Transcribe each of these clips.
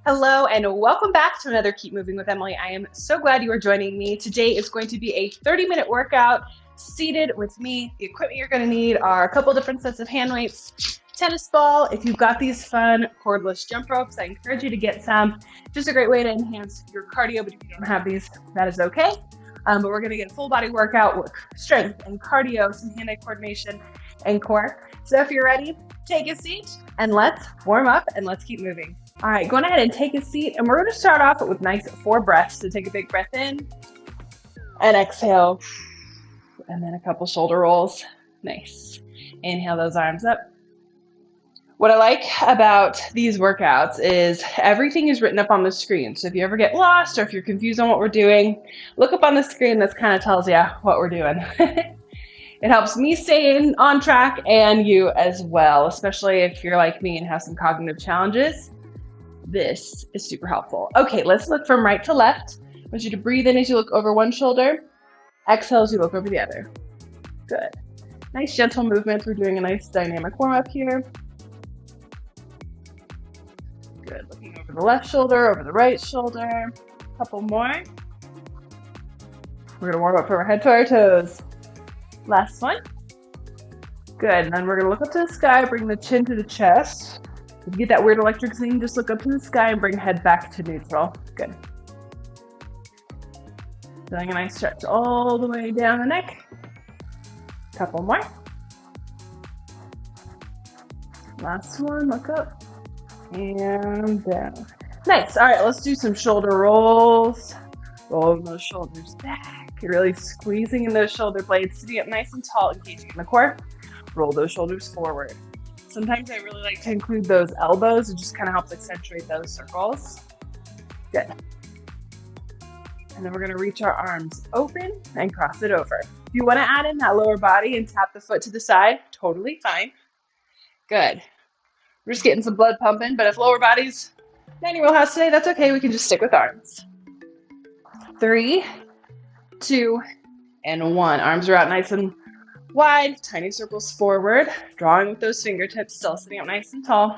Hello and welcome back to another Keep Moving with Emily. I am so glad you are joining me. Today is going to be a 30-minute workout seated with me. The equipment you're going to need are a couple different sets of hand weights, tennis ball. If you've got these fun cordless jump ropes, I encourage you to get some. Just a great way to enhance your cardio, but if you don't have these, that is okay. But we're going to get a full body workout with strength and cardio, some hand-eye coordination and core. So if you're ready, take a seat and let's warm up and let's keep moving. All right, go ahead and take a seat, and we're going to start off with nice 4 breaths. So take a big breath in and exhale, and then a couple shoulder rolls. Nice. Inhale those arms up. What I like about these workouts is everything is written up on the screen. So if you ever get lost or if you're confused on what we're doing, look up on the screen. This kind of tells you what we're doing. It helps me stay on track and you as well, especially if you're like me and have some cognitive challenges. This is super helpful. Okay, let's look from right to left. I want you to breathe in as you look over one shoulder. Exhale as you look over the other. Good. Nice gentle movement. We're doing a nice dynamic warm-up here. Good. Looking over the left shoulder, over the right shoulder. A couple more. We're going to warm up from our head to our toes. Last one. Good. And then we're going to look up to the sky, bring the chin to the chest. If you get that weird electric thing, just look up to the sky and bring head back to neutral. Good. Doing a nice stretch all the way down the neck. Couple more. Last one, look up and down. Nice. All right, let's do some shoulder rolls. Rolling those shoulders back. You're really squeezing in those shoulder blades, sitting up nice and tall, engaging in the core. Roll those shoulders forward. Sometimes I really like to include those elbows. It just kind of helps accentuate those circles. Good. And then we're going to reach our arms open and cross it over. If you want to add in that lower body and tap the foot to the side, totally fine. Good. We're just getting some blood pumping, but if lower body's not in your wheelhouse today, that's okay. We can just stick with arms. 3, 2, and 1. Arms are out nice and wide, tiny circles forward, drawing with those fingertips, still sitting up nice and tall,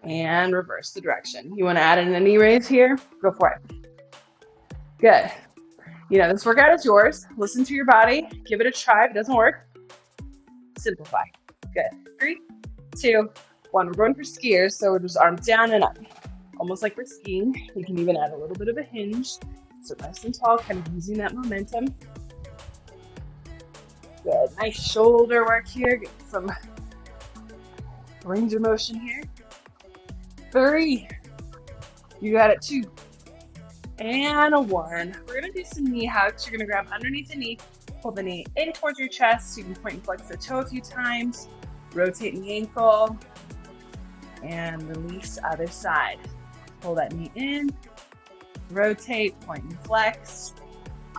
and reverse the direction. You want to add in a knee raise here? Go for it. Good. You know, this workout is yours. Listen to your body. Give it a try. If it doesn't work, simplify. Good. 3, 2, 1. We're going for skiers, so we're just arms down and up, almost like we're skiing. You can even add a little bit of a hinge, so nice and tall, kind of using that momentum. Good. Nice shoulder work here. Get some range of motion here. 3. You got it. 2. And a 1. We're going to do some knee hugs. You're going to grab underneath the knee, pull the knee in towards your chest. You can point and flex the toe a few times. Rotate the ankle. And release other side. Pull that knee in. Rotate, point and flex.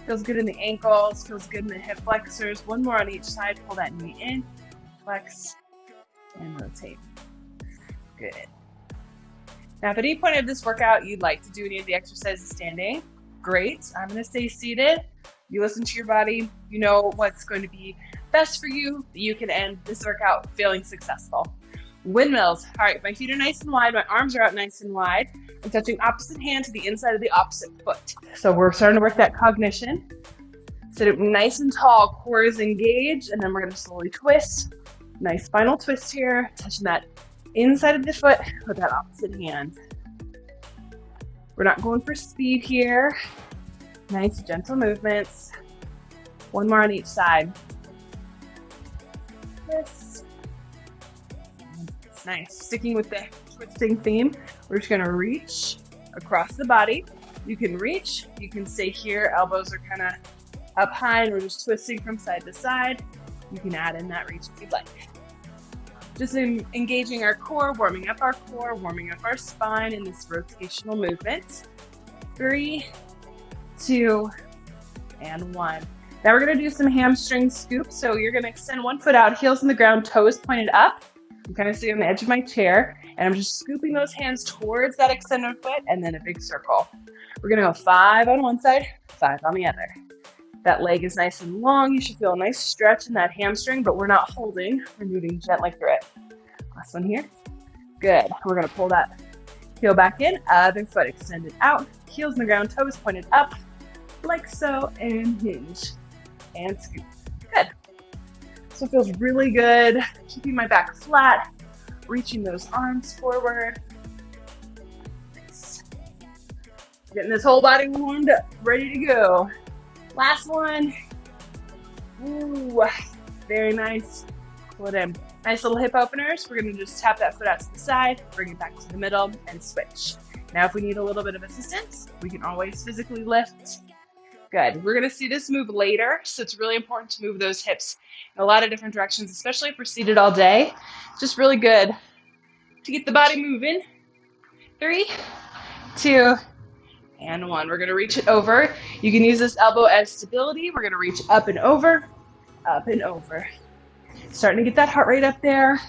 Feels good in the ankles, feels good in the hip flexors. One more on each side. Pull that knee in, flex, and rotate. Good. Now, if at any point of this workout you'd like to do any of the exercises standing, great. I'm going to stay seated. You listen to your body. You know what's going to be best for you. You can end this workout feeling successful. Windmills. All right, my feet are nice and wide. My arms are out nice and wide. I'm touching opposite hand to the inside of the opposite foot. So we're starting to work that cognition. Sit up nice and tall, core is engaged, and then we're going to slowly twist. Nice final twist here, touching that inside of the foot with that opposite hand. We're not going for speed here. Nice, gentle movements. One more on each side. Twist. Nice. Sticking with the twisting theme, we're just going to reach across the body. You can reach, you can stay here, elbows are kind of up high, and we're just twisting from side to side. You can add in that reach if you'd like. Just engaging our core, warming up our core, warming up our spine in this rotational movement. 3, 2, and 1. Now we're going to do some hamstring scoops. So you're going to extend one foot out, heels in the ground, toes pointed up. I'm kind of sitting on the edge of my chair, and I'm just scooping those hands towards that extended foot, and then a big circle. We're going to go 5 on one side, 5 on the other. That leg is nice and long. You should feel a nice stretch in that hamstring, but we're not holding. We're moving gently through it. Last one here. Good. We're going to pull that Heel back in, other foot extended out, heels in the ground, toes pointed up, like so, and hinge, and scoop. Good. So it feels really good, keeping my back flat, reaching those arms forward. Nice. Getting this whole body warmed up, ready to go. Last one. Ooh, very nice. Pull it in. Nice little hip openers. We're gonna just tap that foot out to the side, bring it back to the middle, and switch. Now, if we need a little bit of assistance, we can always physically lift. Good. We're gonna see this move later, so it's really important to move those hips in a lot of different directions, especially if we're seated all day. Just really good to get the body moving. 3, 2, and 1. We're gonna reach it over. You can use this elbow as stability. We're gonna reach up and over, up and over. Starting to get that heart rate up there.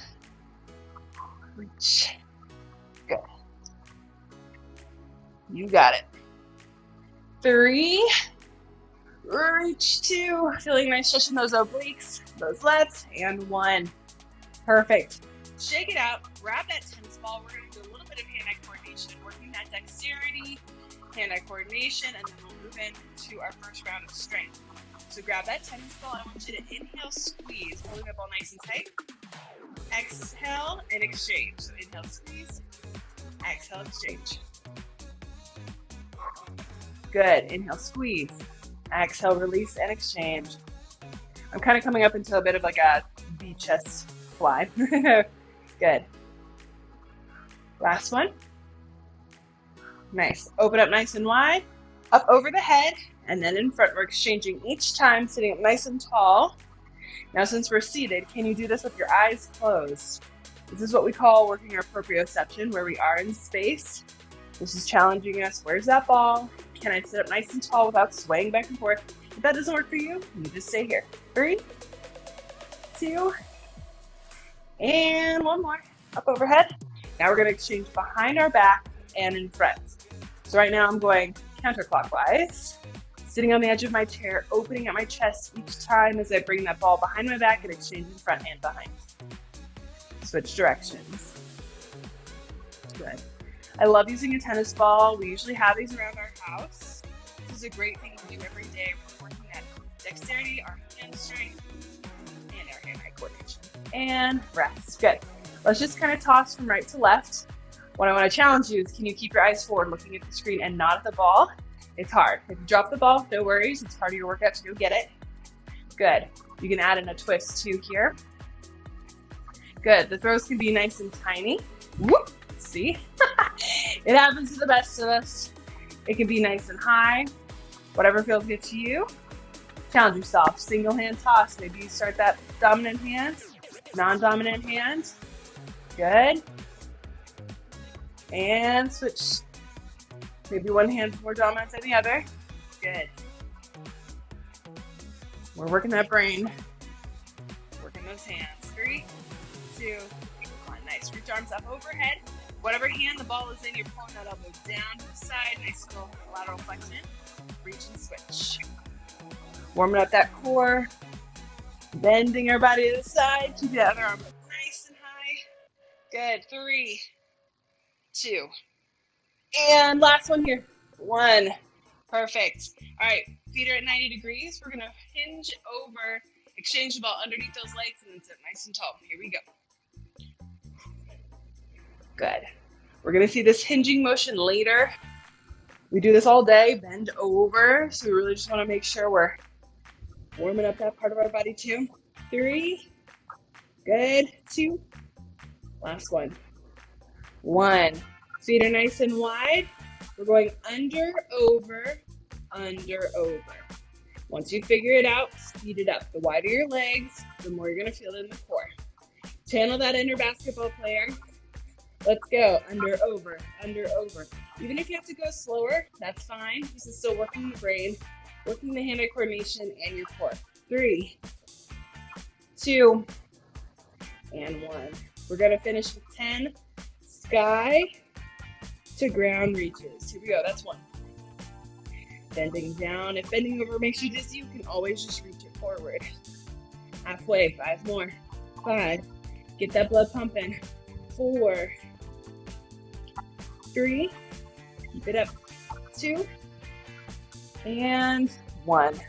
Reach. Good. You got it. 3. Reach 2. Feeling nice stretching those obliques, those lats, and 1. Perfect. Shake it out. Grab that tennis ball. We're going to do a little bit of hand-eye coordination, working that dexterity, hand-eye coordination, and then we'll move into our first round of strength. So grab that tennis ball. I want you to inhale, squeeze, holding the ball nice and tight. Exhale and exchange. So inhale, squeeze. Exhale, exchange. Good. Inhale, squeeze. Exhale, release and exchange. I'm kind of coming up into a bit of like a V chest fly. Good. Last one. Nice. Open up nice and wide. Up over the head. And then in front, we're exchanging each time, sitting up nice and tall. Now, since we're seated, can you do this with your eyes closed? This is what we call working our proprioception, where we are in space. This is challenging us. Where's that ball? Can I sit up nice and tall without swaying back and forth? If that doesn't work for you, you just stay here. 3, 2, and 1 more. Up overhead. Now we're going to exchange behind our back and in front. So right now I'm going counterclockwise. Sitting on the edge of my chair, opening up my chest each time as I bring that ball behind my back and exchange in front and behind. Switch directions. Good. I love using a tennis ball. We usually have these around our house. This is a great thing to do every day. We're working that dexterity, our hand strength, and our hand-eye coordination. And rest. Good. Let's just kind of toss from right to left. What I want to challenge you is, can you keep your eyes forward looking at the screen and not at the ball? It's hard. If you drop the ball, no worries. It's part of your workout to go get it. Good. You can add in a twist too here. Good. The throws can be nice and tiny. Whoop. See? It happens to the best of us. It can be nice and high. Whatever feels good to you. Challenge yourself. Single hand toss. Maybe you start that dominant hand, non-dominant hand. Good. And switch. Maybe one hand more dominant than the other. Good. We're working that brain. Working those hands. 3, 2, 1. Nice. Reach arms up overhead. Whatever hand the ball is in, you're pulling that elbow down to the side. Nice little lateral flexion. Reach and switch. Warming up that core. Bending our body to the side. Keep the other arm nice and high. Good. 3, 2. And last one here. 1. Perfect. All right, feet are at 90 degrees. We're gonna hinge over, exchange the ball underneath those legs, and then sit nice and tall. Here we go. Good. We're gonna see this hinging motion later. We do this all day, bend over. So we really just wanna make sure we're warming up that part of our body too. 3, good, 2, last one. 1. Feet are nice and wide. We're going under, over, under, over. Once you figure it out, speed it up. The wider your legs, the more you're gonna feel it in the core. Channel that inner basketball player. Let's go, under, over, under, over. Even if you have to go slower, that's fine. This is still working the brain, working the hand-eye coordination and your core. 3, 2, and 1. We're gonna finish with 10 sky to ground reaches. Here we go, that's 1. Bending down. If bending over makes you dizzy, you can always just reach it forward. Halfway, 5 more. 5, get that blood pumping. 4, 3, keep it up, 2, and 1.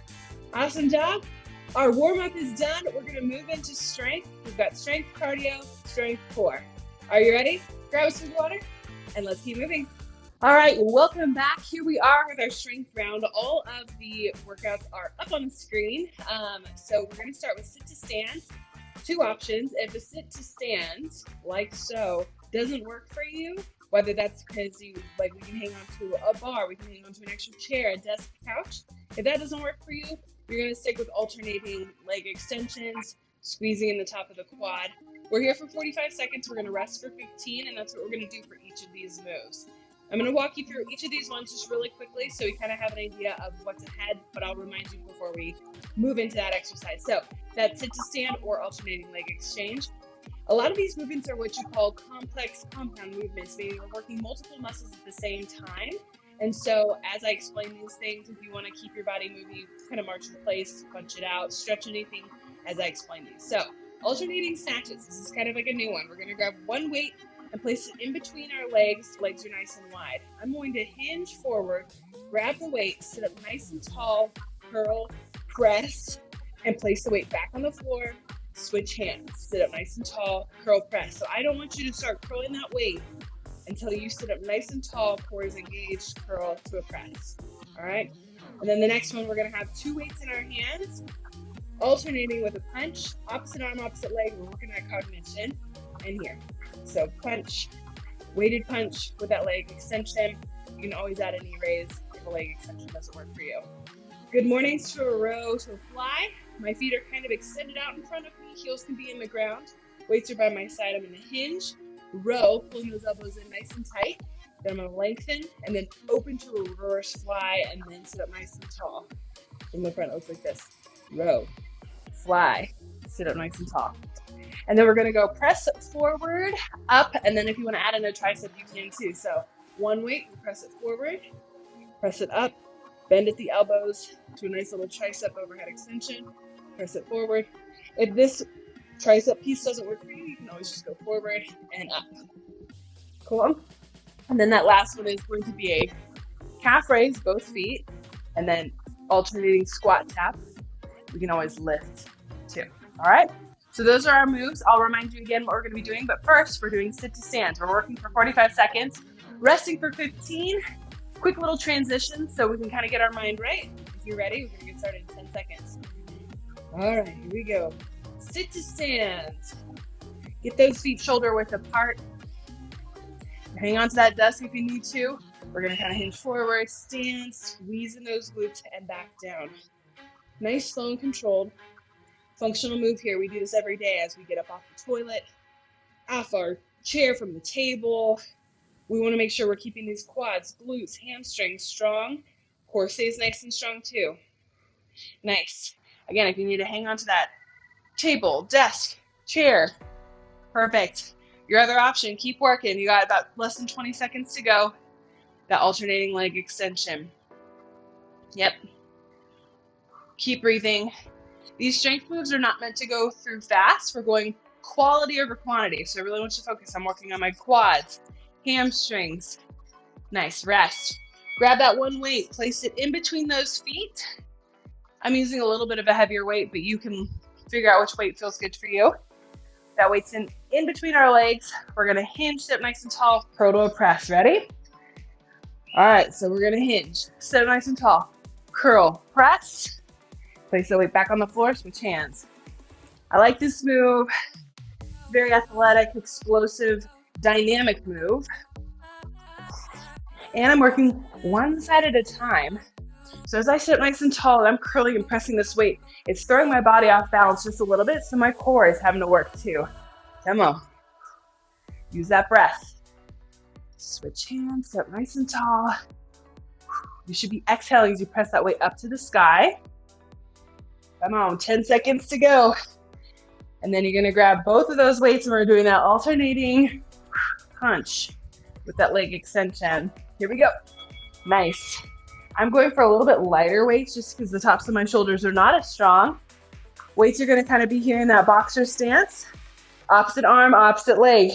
Awesome job. Our warm-up is done. We're gonna move into strength. We've got strength cardio, strength core. Are you ready? Grab some water and let's keep moving. All right, welcome back. Here we are with our strength round. All of the workouts are up on the screen. So we're gonna start with sit to stand. 2 options. If a sit to stand, like so, doesn't work for you, whether that's because we can hang on to a bar, we can hang on to an extra chair, a desk, couch. If that doesn't work for you, you're gonna stick with alternating leg extensions, squeezing in the top of the quad. We're here for 45 seconds. We're gonna rest for 15, and that's what we're gonna do for each of these moves. I'm gonna walk you through each of these ones just really quickly so we kind of have an idea of what's ahead, but I'll remind you before we move into that exercise. So that's sit to stand or alternating leg exchange. A lot of these movements are what you call complex compound movements, meaning we're working multiple muscles at the same time. And so as I explain these things, if you want to keep your body moving, you kind of march in place, punch it out, stretch anything as I explain these. So alternating snatches, this is kind of like a new one. We're going to grab one weight and place it in between our legs. Legs are nice and wide. I'm going to hinge forward, grab the weight, sit up nice and tall, curl, press, and place the weight back on the floor. Switch hands, sit up nice and tall, curl, press. So I don't want you to start curling that weight until you sit up nice and tall, core is engaged, curl to a press. All right. And then the next one, we're going to have 2 weights in our hands, alternating with a punch, opposite arm, opposite leg. We're working that cognition. And here. So punch, weighted punch with that leg extension. You can always add a knee raise if a leg extension doesn't work for you. Good mornings to a row to a fly. My feet are kind of extended out in front of me. Heels can be in the ground. Weights are by my side. I'm in a hinge. Row, pulling those elbows in nice and tight. Then I'm going to lengthen and then open to a reverse fly and then sit up nice and tall. From the front, it looks like this. Row, fly, sit up nice and tall. And then we're going to go press forward, up, and then if you want to add in a tricep, you can too. So one weight, we press it forward, press it up, bend at the elbows to a nice little tricep overhead extension, press it forward. If this tricep piece doesn't work for you, you can always just go forward and up. Cool. And then that last one is going to be a calf raise, both feet, and then alternating squat tap. We can always lift too. All right. So those are our moves. I'll remind you again what we're going to be doing, but first we're doing sit to stand. We're working for 45 seconds, resting for 15, quick little transition so we can kind of get our mind right. If you're ready, we're going to get started in 10 seconds. All right, here we go. Sit to stand. Get those feet shoulder width apart. Hang on to that desk if you need to. We're going to kind of hinge forward, stand, squeeze in those glutes and back down. Nice, slow and controlled. Functional move here. We do this every day as we get up off the toilet, off our chair, from the table. We want to make sure we're keeping these quads, glutes, hamstrings strong. Core stays nice and strong too. Nice. Again, if you need to hang on to that table, desk, chair, perfect. Your other option, keep working. You got about less than 20 seconds to go. That alternating leg extension. Yep. Keep breathing. These strength moves are not meant to go through fast. We're going quality over quantity. So I really want you to focus on working on my quads, hamstrings. Nice, rest. Grab that one weight, place it in between those feet. I'm using a little bit of a heavier weight, but you can figure out which weight feels good for you. That weight's in between our legs. We're gonna hinge, sit nice and tall, curl to a press. Ready? All right, so we're gonna hinge, sit nice and tall, curl, press. Place the weight back on the floor, switch hands. I like this move. Very athletic, explosive, dynamic move. And I'm working one side at a time. So as I sit nice and tall and I'm curling and pressing this weight, it's throwing my body off balance just a little bit, so my core is having to work too. Come on. Use that breath. Switch hands, sit nice and tall. You should be exhaling as you press that weight up to the sky. Come on, 10 seconds to go. And then you're gonna grab both of those weights and we're doing that alternating punch with that leg extension. Here we go. Nice. I'm going for a little bit lighter weights just because the tops of my shoulders are not as strong. Weights are gonna kind of be here in that boxer stance. Opposite arm, opposite leg.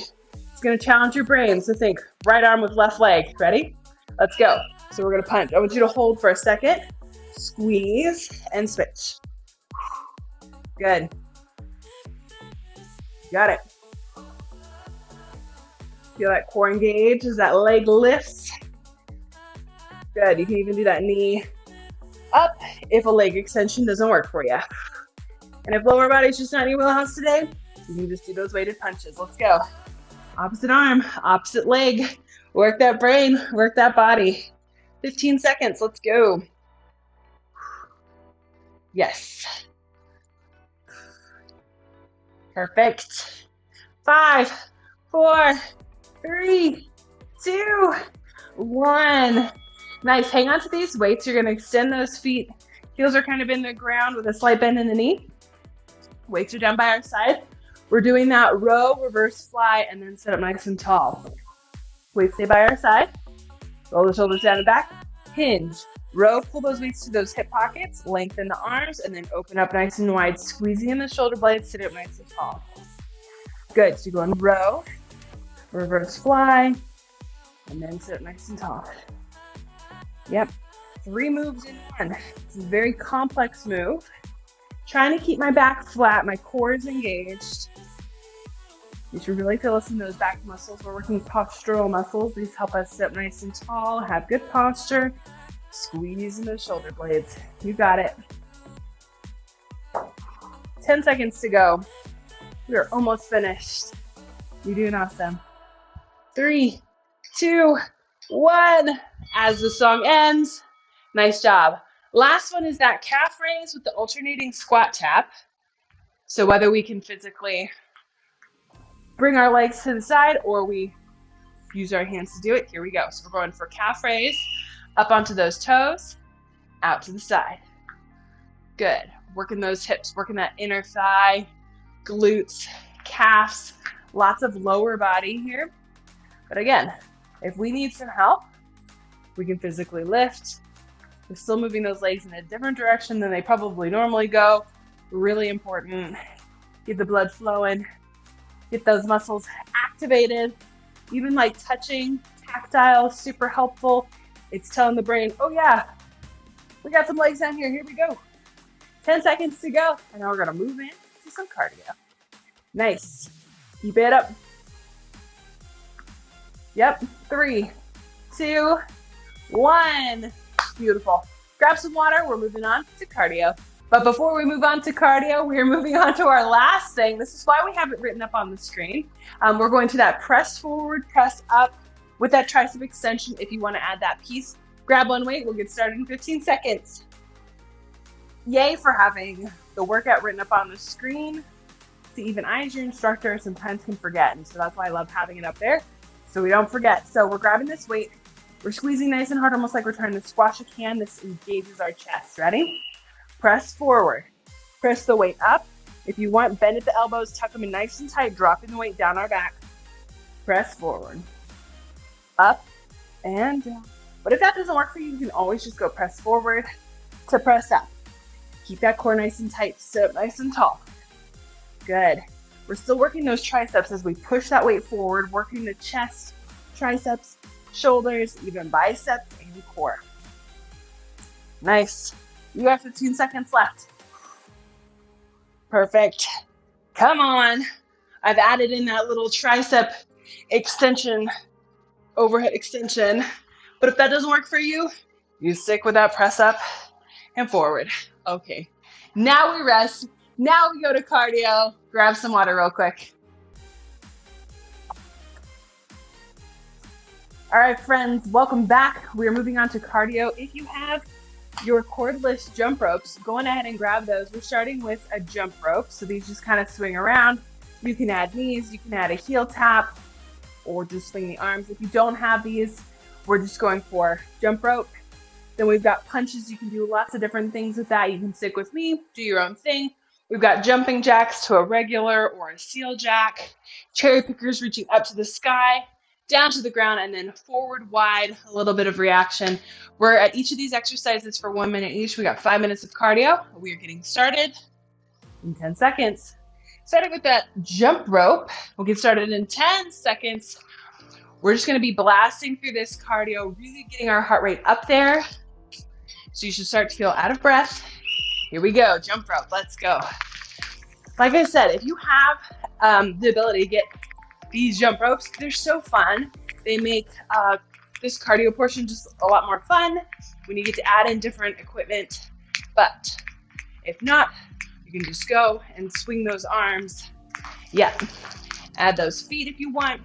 It's gonna challenge your brain. So think right arm with left leg. Ready? Let's go. So we're gonna punch. I want you to hold for a second. Squeeze and switch. Good. Got it. Feel that core engage as that leg lifts. Good. You can even do that knee up if a leg extension doesn't work for you. And if lower body's just not in your wheelhouse today, you can just do those weighted punches. Let's go. Opposite arm, opposite leg. Work that brain, work that body. 15 seconds. Let's go. Yes. Perfect. 5, 4, 3, 2, 1. Nice. Hang on to these weights. You're going to extend those feet. Heels are kind of in the ground with a slight bend in the knee. Weights are down by our side. We're doing that row, reverse fly, and then sit up nice and tall. Weights stay by our side. Roll the shoulders down and back. Hinge. Row, pull those weights to those hip pockets. Lengthen the arms, and then open up nice and wide. Squeezing in the shoulder blades. Sit up nice and tall. Good. So you're going row, reverse fly, and then sit up nice and tall. Yep. 3 moves in one. It's a very complex move. Trying to keep my back flat. My core is engaged. You should really feel us in those back muscles. We're working postural muscles. These help us sit up nice and tall, have good posture. Squeeze in those shoulder blades. You got it. 10 seconds to go. We are almost finished. You're doing awesome. 3, 2, 1. As the song ends, nice job. Last one is that calf raise with the alternating squat tap. So whether we can physically bring our legs to the side or we use our hands to do it, here we go. So we're going for calf raise, up onto those toes, out to the side. Good. Working those hips, working that inner thigh, glutes, calves, lots of lower body here. But again, if we need some help, we can physically lift. We're still moving those legs in a different direction than they probably normally go. Really important. Get the blood flowing. Get those muscles activated. Even like touching, tactile, super helpful. It's telling the brain, oh yeah, we got some legs down here. Here we go. 10 seconds to go. And now we're gonna move in to some cardio. Nice. Keep it up. Yep. 3, 2, 1. Beautiful. Grab some water. We're moving on to cardio. But before we move on to cardio, we are moving on to our last thing. This is why we have it written up on the screen. We're going to that press forward, press up with that tricep extension. If you want to add that piece, grab one weight. We'll get started in 15 seconds. Yay for having the workout written up on the screen. See, even I, as your instructor, sometimes can forget. And so that's why I love having it up there so we don't forget. So we're grabbing this weight. We're squeezing nice and hard, almost like we're trying to squash a can. This engages our chest. Ready? Press forward. Press the weight up. If you want, bend at the elbows, tuck them in nice and tight, dropping the weight down our back. Press forward. Up and down. But if that doesn't work for you, you can always just go press forward to press up. Keep that core nice and tight. Sit up nice and tall. Good. We're still working those triceps as we push that weight forward, working the chest, triceps, shoulders, even biceps and core. Nice. You have 15 seconds left. Perfect. Come on. I've added in that little tricep extension, overhead extension. But if that doesn't work for you, you stick with that press up and forward. Okay. Now we rest. Now we go to cardio. Grab some water real quick. All right, friends, welcome back. We are moving on to cardio. If you have your cordless jump ropes, go on ahead and grab those. We're starting with a jump rope. So these just kind of swing around. You can add knees, you can add a heel tap, or just swing the arms. If you don't have these, we're just going for jump rope. Then we've got punches. You can do lots of different things with that. You can stick with me, do your own thing. We've got jumping jacks to a regular or a seal jack. Cherry pickers reaching up to the sky, down to the ground, and then forward, wide, a little bit of reaction. We're at each of these exercises for 1 minute each. We got 5 minutes of cardio. We are getting started in 10 seconds. Starting with that jump rope, we'll get started in 10 seconds. We're just gonna be blasting through this cardio, really getting our heart rate up there. So you should start to feel out of breath. Here we go, jump rope, let's go. Like I said, if you have the ability to get these jump ropes, they're so fun. They make this cardio portion just a lot more fun when you get to add in different equipment. But if not, you can just go and swing those arms. Yeah, add those feet if you want.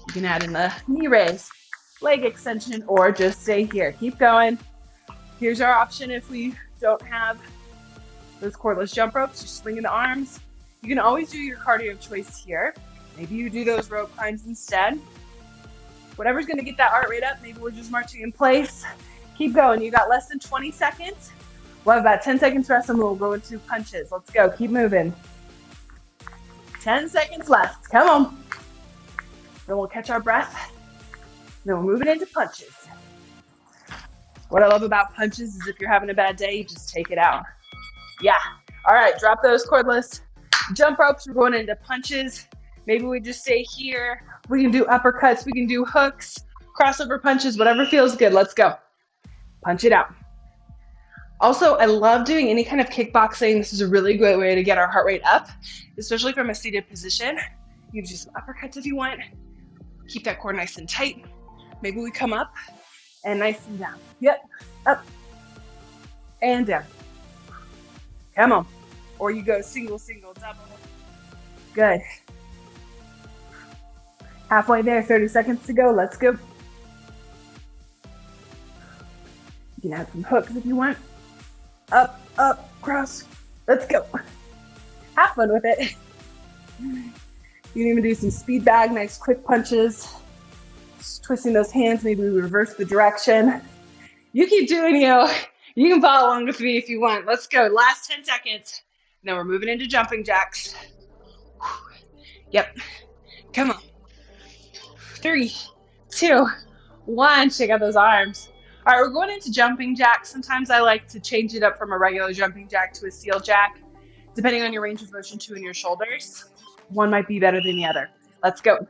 You can add in the knee raise, leg extension, or just stay here. Keep going. Here's our option if we don't have those cordless jump ropes, just swinging the arms. You can always do your cardio of choice here. Maybe you do those rope climbs instead. Whatever's gonna get that heart rate up, maybe we're just marching in place. Keep going, you got less than 20 seconds. We'll have about 10 seconds rest and we'll go into punches. Let's go, keep moving. 10 seconds left, come on. Then we'll catch our breath. Then we're moving into punches. What I love about punches is if you're having a bad day, you just take it out. Yeah, all right, drop those cordless jump ropes. We're going into punches. Maybe we just stay here. We can do uppercuts, we can do hooks, crossover punches, whatever feels good. Let's go. Punch it out. Also, I love doing any kind of kickboxing. This is a really good way to get our heart rate up, especially from a seated position. You can do some uppercuts if you want. Keep that core nice and tight. Maybe we come up and nice and down. Yep, up and down. Come on. Or you go single, single, double. Good. Halfway there, 30 seconds to go. Let's go. You can add some hooks if you want. Up, up, cross. Let's go. Have fun with it. You can even do some speed bag, nice quick punches. Just twisting those hands, maybe we reverse the direction. You keep doing, you can follow along with me if you want. Let's go, last 10 seconds. Now we're moving into jumping jacks. Yep, come on. 3, 2, 1, shake out those arms. All right, we're going into jumping jacks. Sometimes I like to change it up from a regular jumping jack to a seal jack, depending on your range of motion too in your shoulders. One might be better than the other. Let's go.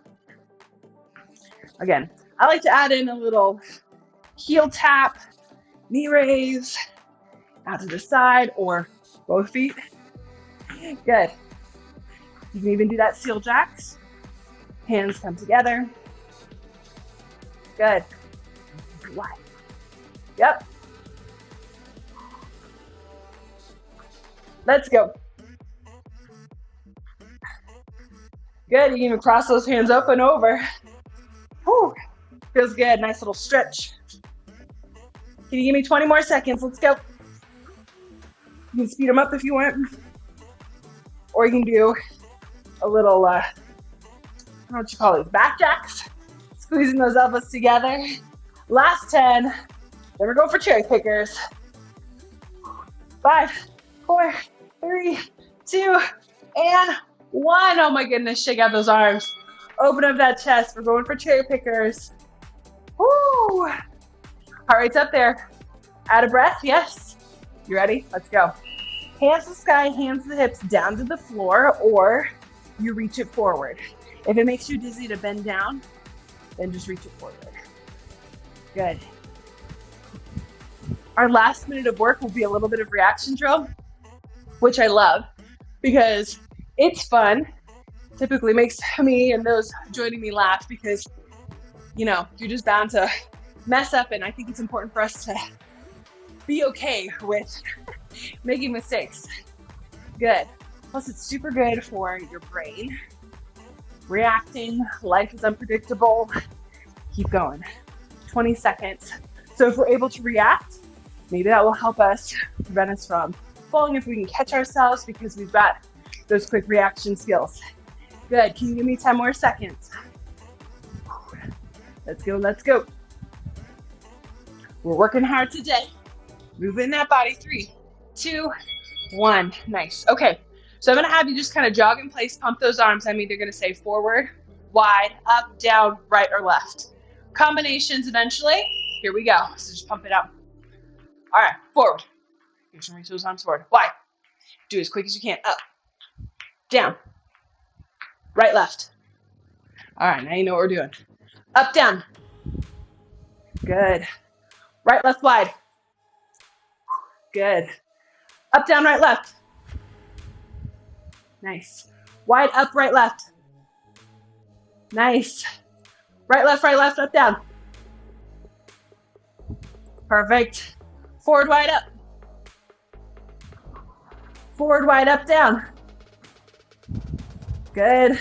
Again, I like to add in a little heel tap, knee raise, out to the side or both feet. Good. You can even do that seal jacks. Hands come together. Good. Wide. Yep. Let's go. Good. You can even cross those hands up and over. Whew. Feels good. Nice little stretch. Can you give me 20 more seconds? Let's go. You can speed them up if you want. Or you can do a little, I don't know what you call these, back jacks. Squeezing those elbows together. Last 10. Then we're going for cherry pickers. 5, 4, 3, 2, and 1. Oh my goodness, shake out those arms. Open up that chest. We're going for cherry pickers. Woo! Heart rate's up there. Out of breath? Yes. You ready? Let's go. Hands to the sky, hands to the hips, down to the floor, or you reach it forward. If it makes you dizzy to bend down, then just reach it forward. Good. Our last minute of work will be a little bit of reaction drill, which I love because it's fun. Typically makes me and those joining me laugh because, you're just bound to mess up, and I think it's important for us to be okay with making mistakes. Good. Plus, it's super good for your brain. Reacting, life is unpredictable. Keep going. 20 seconds. So if we're able to react, maybe that will help us prevent us from falling if we can catch ourselves because we've got those quick reaction skills. Good. Can you give me 10 more seconds? Let's go. Let's go. We're working hard today. Moving that body. 3, 2, 1. Nice. Okay. So I'm going to have you just kind of jog in place, pump those arms. I'm either going to say forward, wide, up, down, right, or left. Combinations eventually. Here we go. So just pump it out. All right. Forward. You can reach those arms forward. Wide. Do as quick as you can. Up, down, Right, left. All right, now you know what we're doing. Up, down. Good. Right, left, wide. Good. Up, down, right, left. Nice. Wide, up, right, left. Nice. Right, left, up, down. Perfect. Forward, wide, up. Forward, wide, up, down. Good.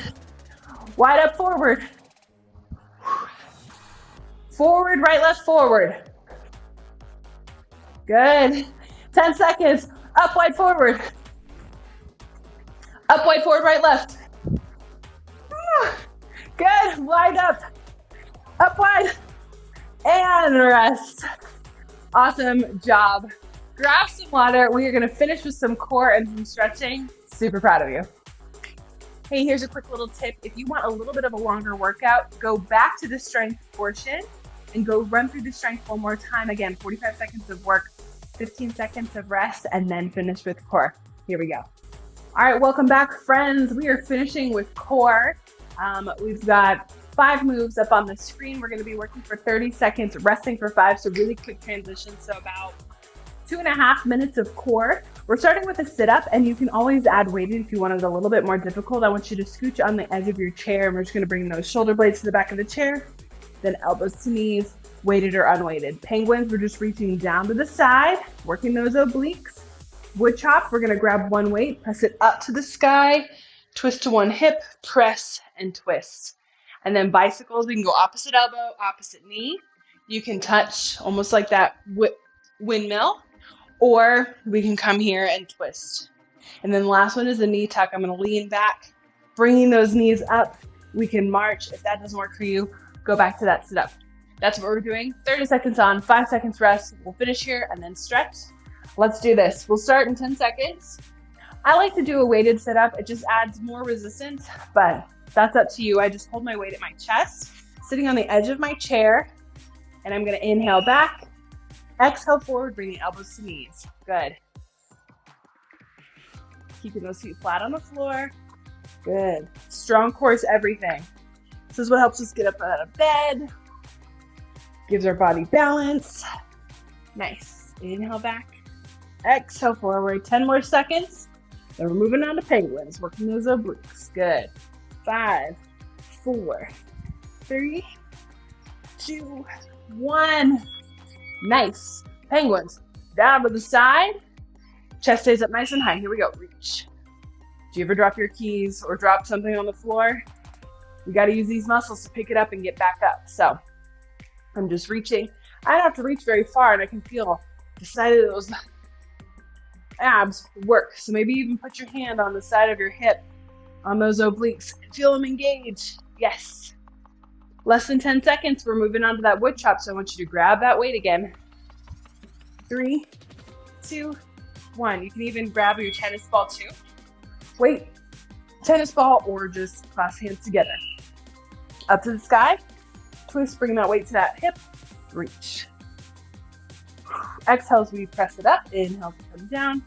Wide, up, forward. Forward, right, left, forward. Good. 10 seconds. Up, wide, forward. Up, wide, forward, right, left. Good. Wide up. Up, wide. And rest. Awesome job. Grab some water. We are going to finish with some core and some stretching. Super proud of you. Hey, here's a quick little tip. If you want a little bit of a longer workout, go back to the strength portion and go run through the strength one more time. Again, 45 seconds of work, 15 seconds of rest, and then finish with core. Here we go. All right, welcome back, friends. We are finishing with core. We've got 5 moves up on the screen. We're going to be working for 30 seconds, resting for 5, so really quick transition. So about 2.5 minutes of core. We're starting with a sit-up, and you can always add weighted if you want it a little bit more difficult. I want you to scooch on the edge of your chair, and we're just going to bring those shoulder blades to the back of the chair, then elbows to knees, weighted or unweighted. Penguins, we're just reaching down to the side, working those obliques. Wood chop, we're going to grab one weight, press it up to the sky, twist to one hip, press and twist. And then bicycles, we can go opposite elbow, opposite knee. You can touch almost like that windmill, or we can come here and twist. And then the last one is a knee tuck. I'm going to lean back, bringing those knees up. We can march. If that doesn't work for you, go back to that sit up. That's what we're doing. 30 seconds on, 5 seconds rest. We'll finish here and then stretch. Let's do this. We'll start in 10 seconds. I like to do a weighted sit up. It just adds more resistance, but that's up to you. I just hold my weight at my chest, sitting on the edge of my chair, and I'm going to inhale back, exhale forward, bringing elbows to knees. Good. Keeping those feet flat on the floor. Good. Strong core is everything. This is what helps us get up out of bed, gives our body balance. Nice. Inhale back, exhale forward. 10 more seconds. Then we're moving on to penguins, working those obliques. Good. 5, 4, 3, 2, 1. Nice. Penguins. Down to the side. Chest stays up nice and high. Here we go. Reach. Do you ever drop your keys or drop something on the floor? You got to use these muscles to pick it up and get back up. So I'm just reaching. I don't have to reach very far, and I can feel the side of those abs work. So maybe even put your hand on the side of your hip on those obliques and feel them engage. Yes. Less than 10 seconds. We're moving on to that wood chop. So I want you to grab that weight again. 3, 2, 1. You can even grab your tennis ball too. Weight, tennis ball, or just clasp hands together. Up to the sky. Twist, bring that weight to that hip. Reach. Exhale as we press it up. Inhale to come down.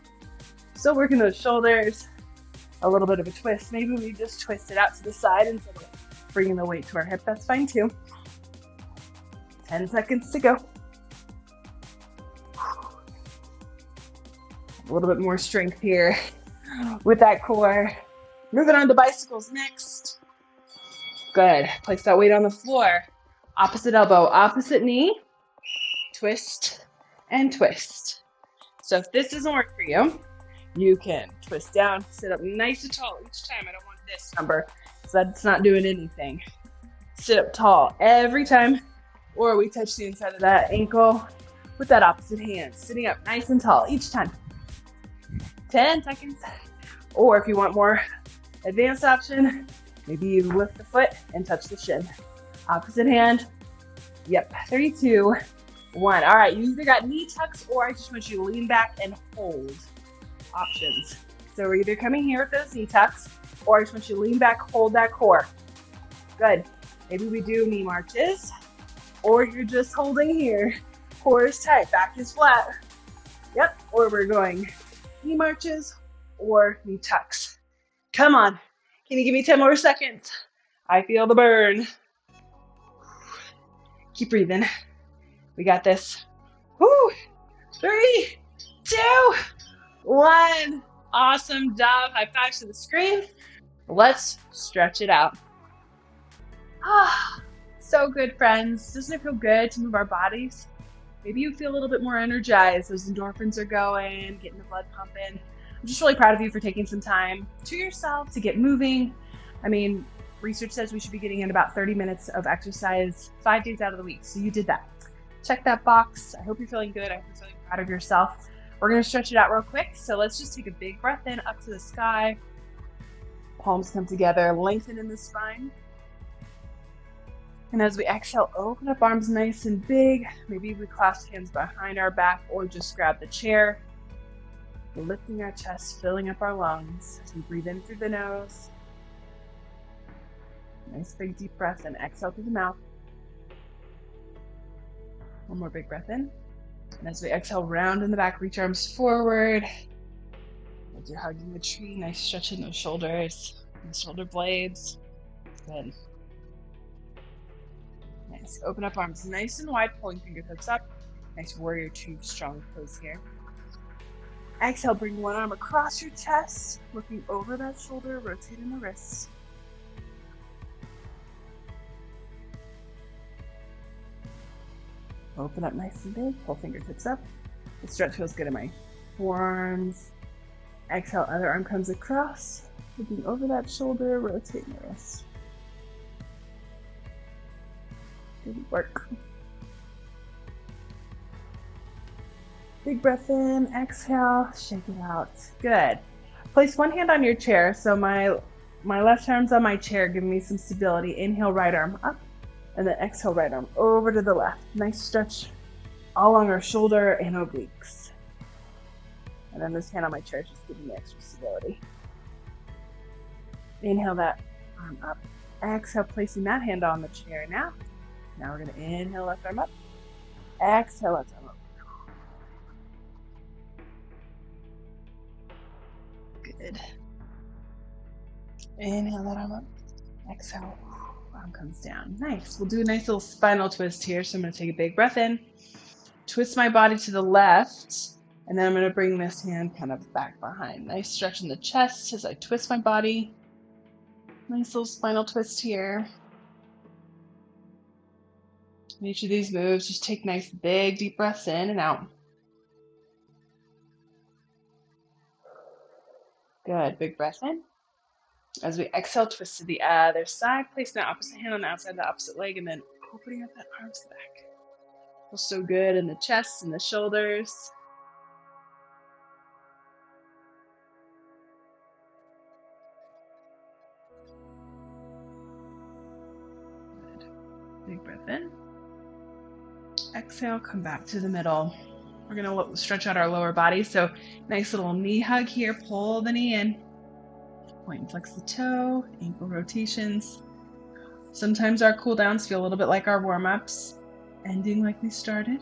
Still working those shoulders. A little bit of a twist. Maybe we just twist it out to the side instead of bringing the weight to our hip. That's fine too. 10 seconds to go. A little bit more strength here with that core. Moving on to bicycles next. Good. Place that weight on the floor. Opposite elbow, opposite knee. Twist and twist. So if this doesn't work for you, you can twist down, sit up nice and tall each time. I don't want this number, so that's not doing anything. Sit up tall every time, or we touch the inside of that ankle with that opposite hand, sitting up nice and tall each time. 10 seconds. Or if you want more advanced option, maybe you lift the foot and touch the shin. Opposite hand. Yep. 3, 2, 1. All right. You either got knee tucks, or I just want you to lean back and hold. Options. So we're either coming here with those knee tucks, or I just want you to lean back, hold that core. Good. Maybe we do knee marches, or you're just holding here. Core is tight, back is flat. Yep. Or we're going knee marches or knee tucks. Come on. Can you give me 10 more seconds? I feel the burn. Keep breathing. We got this. Woo! 3, 2, 1. Awesome job. High fives to the screen. Let's stretch it out. Ah, so good, friends. Doesn't it feel good to move our bodies? Maybe you feel a little bit more energized. Those endorphins are going, getting the blood pumping. I'm just really proud of you for taking some time to yourself to get moving. I mean, research says we should be getting in about 30 minutes of exercise 5 days out of the week. So you did that. Check that box. I hope you're feeling good. I hope you're feeling proud of yourself. We're going to stretch it out real quick. So let's just take a big breath in up to the sky. Palms come together, lengthen in the spine. And as we exhale, open up arms nice and big. Maybe we clasp hands behind our back or just grab the chair. Lifting our chest, filling up our lungs as we breathe in through the nose. Nice big deep breath and exhale through the mouth. One more big breath in. And as we exhale, round in the back, reach arms forward. As you're hugging the tree, nice stretch in those shoulders, the shoulder blades. Good. Nice. Open up arms nice and wide, pulling fingertips up. Nice warrior two, strong pose here. Exhale, bring one arm across your chest, looking over that shoulder, rotating the wrists. Open up nice and big, pull fingertips up. The stretch feels good in my forearms. Exhale, other arm comes across, looking over that shoulder, rotating the wrist. Good work. Big breath in, exhale, shake it out. Good. Place one hand on your chair. So my left arm's on my chair, giving me some stability. Inhale, right arm up, and then exhale, right arm over to the left. Nice stretch all along our shoulder and obliques. And then this hand on my chair is just giving me extra stability. Inhale that arm up. Exhale, placing that hand on the chair now. Now we're going to inhale, left arm up. Exhale, left arm up. Good. Inhale that arm up. Exhale. Arm comes down. Nice. We'll do a nice little spinal twist here. So I'm going to take a big breath in. Twist my body to the left. And then I'm going to bring this hand kind of back behind. Nice stretch in the chest as I twist my body. Nice little spinal twist here. In each of these moves, just take nice big deep breaths in and out. Good, big breath in. As we exhale, twist to the other side, placing the opposite hand on the outside of the opposite leg, and then opening up that arm to the back. Feels so good in the chest and the shoulders. Good. Big breath in. Exhale, come back to the middle. We're going to stretch out our lower body. So nice little knee hug here. Pull the knee in. Point and flex the toe. Ankle rotations. Sometimes our cool downs feel a little bit like our warm-ups. Ending like we started.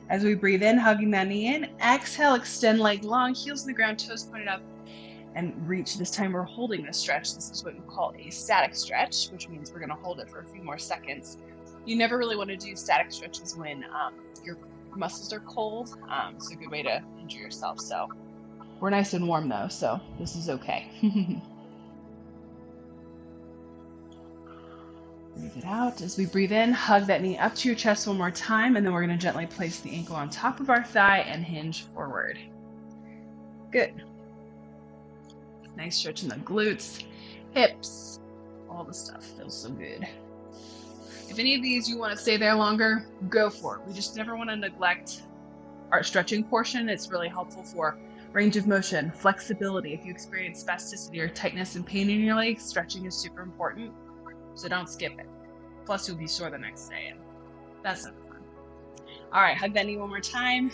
As we breathe in, hugging that knee in. Exhale, extend leg long. Heels in the ground, toes pointed up. And reach. This time we're holding this stretch. This is what we call a static stretch, which means we're going to hold it for a few more seconds. You never really want to do static stretches when your muscles are cold. It's a good way to injure yourself. So we're nice and warm though, so this is okay. Breathe it out. As we breathe in, hug that knee up to your chest one more time, and then we're going to gently place the ankle on top of our thigh and hinge forward. Good. Nice stretch in the glutes, hips, all the stuff. Feels so good. If any of these you want to stay there longer, go for it. We just never want to neglect our stretching portion. It's really helpful for range of motion, flexibility. If you experience spasticity or tightness and pain in your legs, stretching is super important. So don't skip it. Plus you'll be sore the next day, and that's not fun. All right, hug that knee one more time.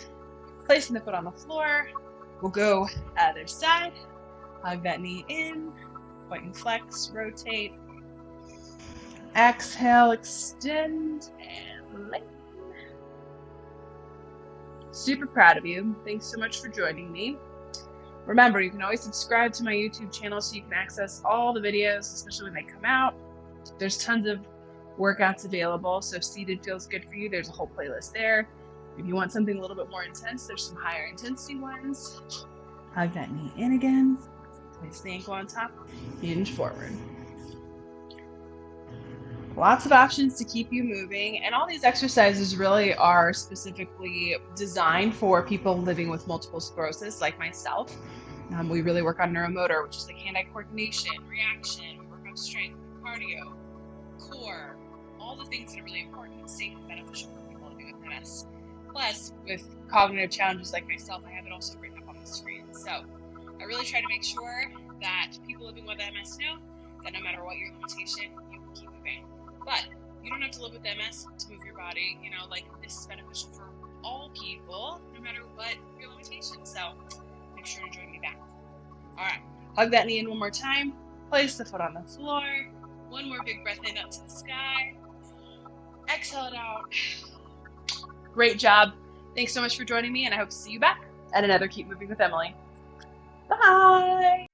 Placing the foot on the floor. We'll go other side. Hug that knee in. Point and flex, rotate. Exhale, extend, and lengthen. Super proud of you. Thanks so much for joining me. Remember, you can always subscribe to my YouTube channel so you can access all the videos, especially when they come out. There's tons of workouts available, so if seated feels good for you, there's a whole playlist there. If you want something a little bit more intense, there's some higher intensity ones. Hug that knee in again. Place the ankle on top, hinge forward. Lots of options to keep you moving, and all these exercises really are specifically designed for people living with multiple sclerosis like myself. We really work on neuromotor, which is like hand-eye coordination, reaction, we work on strength, cardio, core, all the things that are really important and safe and beneficial for people living with MS. Plus, with cognitive challenges like myself, I have it also written up on the screen. So I really try to make sure that people living with MS know that no matter what your limitation, you can keep moving. But you don't have to live with MS to move your body. You know, like, this is beneficial for all people, no matter what your limitation. So make sure to join me back. All right, hug that knee in one more time. Place the foot on the floor. One more big breath in up to the sky. Exhale it out. Great job. Thanks so much for joining me, and I hope to see you back at another Keep Moving with Emily. Bye.